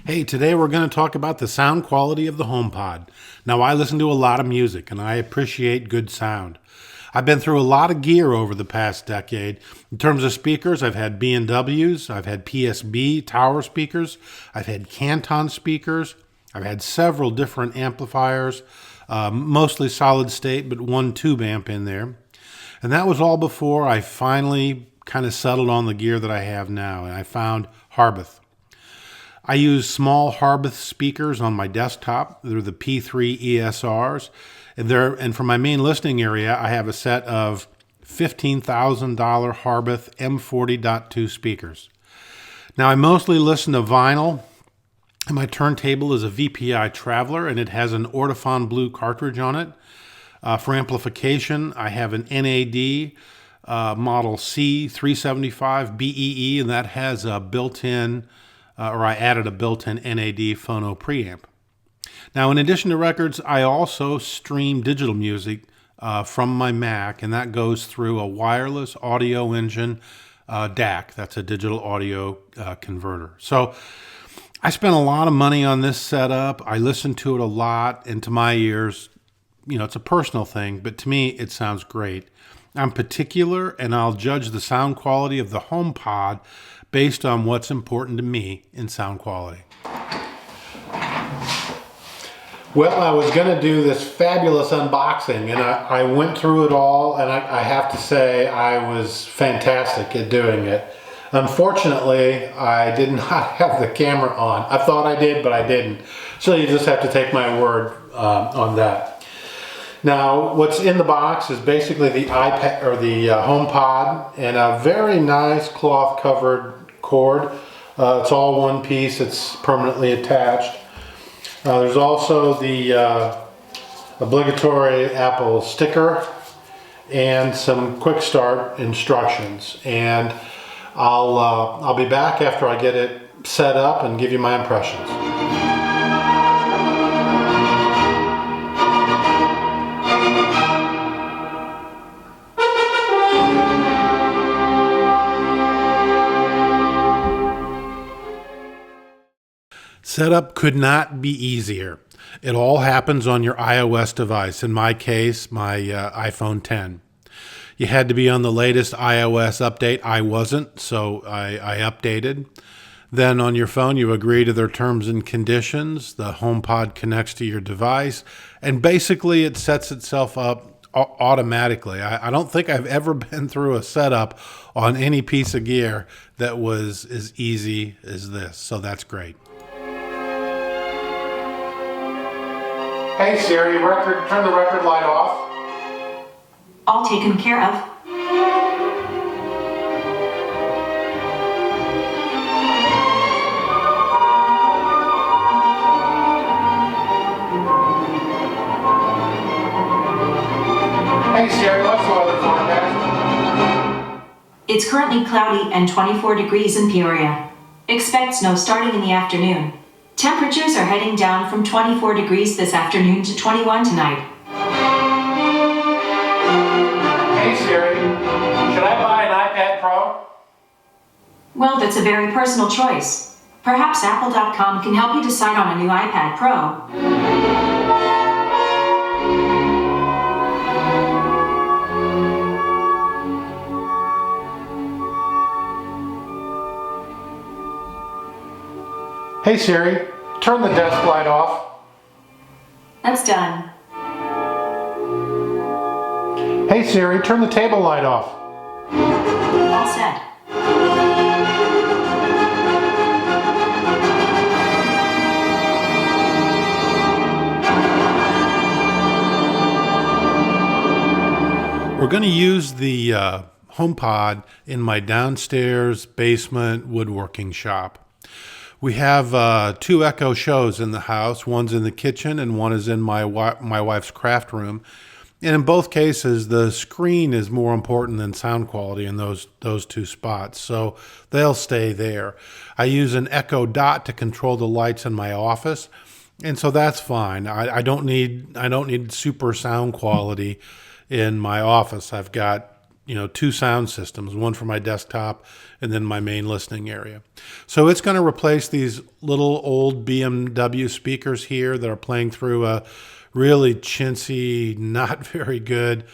Hey, today we're going to talk about the sound quality of the HomePod. Now, I listen to a lot of music and I appreciate good sound. I've been through a lot of gear over the past decade. In terms of speakers, I've had B&Ws, I've had PSB tower speakers, I've had Canton speakers, I've had several different amplifiers, mostly solid state, but one tube amp in there. And that was all before I finally kind of settled on the gear that I have now, and I found Harbeth. I use small Harbeth speakers on my desktop. They're the P3 ESRs. And for my main listening area, I have a set of $15,000 Harbeth M40.2 speakers. Now, I mostly listen to vinyl. And my turntable is a VPI Traveler, and it has an Ortophon Blue cartridge on it. For amplification, I have an NAD model C375 BEE, and that has a built-in I added a built-in NAD phono preamp. Now, in addition to records, I also stream digital music from my Mac, and that goes through a wireless audio engine DAC. That's a digital audio converter. So I spent a lot of money on this setup. I listen to it a lot, and to my ears, it's a personal thing, but to me, it sounds great. I'm particular, and I'll judge the sound quality of the HomePod based on what's important to me in sound quality. Well, I was going to do this fabulous unboxing, and I went through it all, and I have to say I was fantastic at doing it. Unfortunately, I did not have the camera on. I thought I did, but I didn't. So you just have to take my word on that. Now, what's in the box is basically the iPad or the HomePod and a very nice cloth covered cord. It's all one piece. It's permanently attached. There's also the obligatory Apple sticker and some quick start instructions. And I'll be back after I get it set up and give you my impressions. Setup could not be easier. It all happens on your iOS device. In my case, my iPhone 10. You had to be on the latest iOS update. I wasn't, so I updated. Then on your phone, you agree to their terms and conditions. The HomePod connects to your device, and basically it sets itself up automatically. I don't think I've ever been through a setup on any piece of gear that was as easy as this, so that's great. Hey Siri, turn the record light off. All taken care of. Hey Siri, what's the weather forecast? It's currently cloudy and 24 degrees in Peoria. Expect snow starting in the afternoon. Temperatures are heading down from 24 degrees this afternoon to 21 tonight. Hey Siri, should I buy an iPad Pro? Well, that's a very personal choice. Perhaps Apple.com can help you decide on a new iPad Pro. Hey Siri, turn the desk light off. That's done. Hey Siri, turn the table light off. All set. We're going to use the HomePod in my downstairs basement woodworking shop. We have 2 Echo shows in the house. One's in the kitchen and one is in my wife's craft room. And in both cases, the screen is more important than sound quality in those 2 spots. So they'll stay there. I use an Echo Dot to control the lights in my office. And so that's fine. I don't need super sound quality in my office. I've got two sound systems, one for my desktop and then my main listening area. So it's going to replace these little old BMW speakers here that are playing through a really chintzy, not very good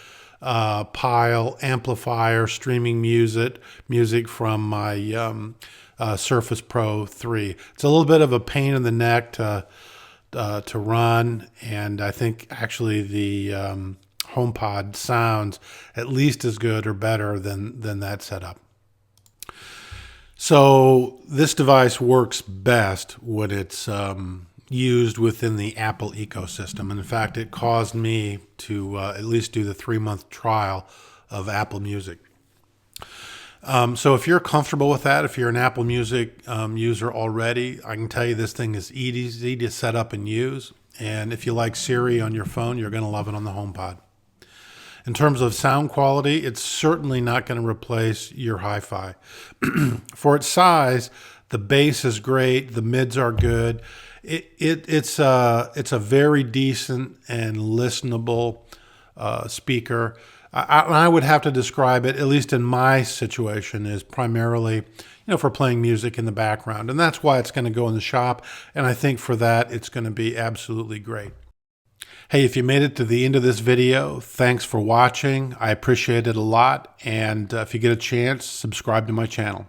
pile amplifier, streaming music from my Surface Pro 3. It's a little bit of a pain in the neck to run, and I think actually the HomePod sounds at least as good or better than that setup. So this device works best when it's used within the Apple ecosystem. And in fact, it caused me to at least do the 3-month trial of Apple Music. So if you're comfortable with that, if you're an Apple Music user already, I can tell you this thing is easy to set up and use. And if you like Siri on your phone, you're going to love it on the HomePod. In terms of sound quality, it's certainly not going to replace your hi-fi. For its size, the bass is great, the mids are good. It's a very decent and listenable speaker. I would have to describe it, at least in my situation, as primarily, for playing music in the background. And that's why it's going to go in the shop. And I think for that, it's going to be absolutely great. Hey, if you made it to the end of this video, thanks for watching. I appreciate it a lot. And if you get a chance, subscribe to my channel.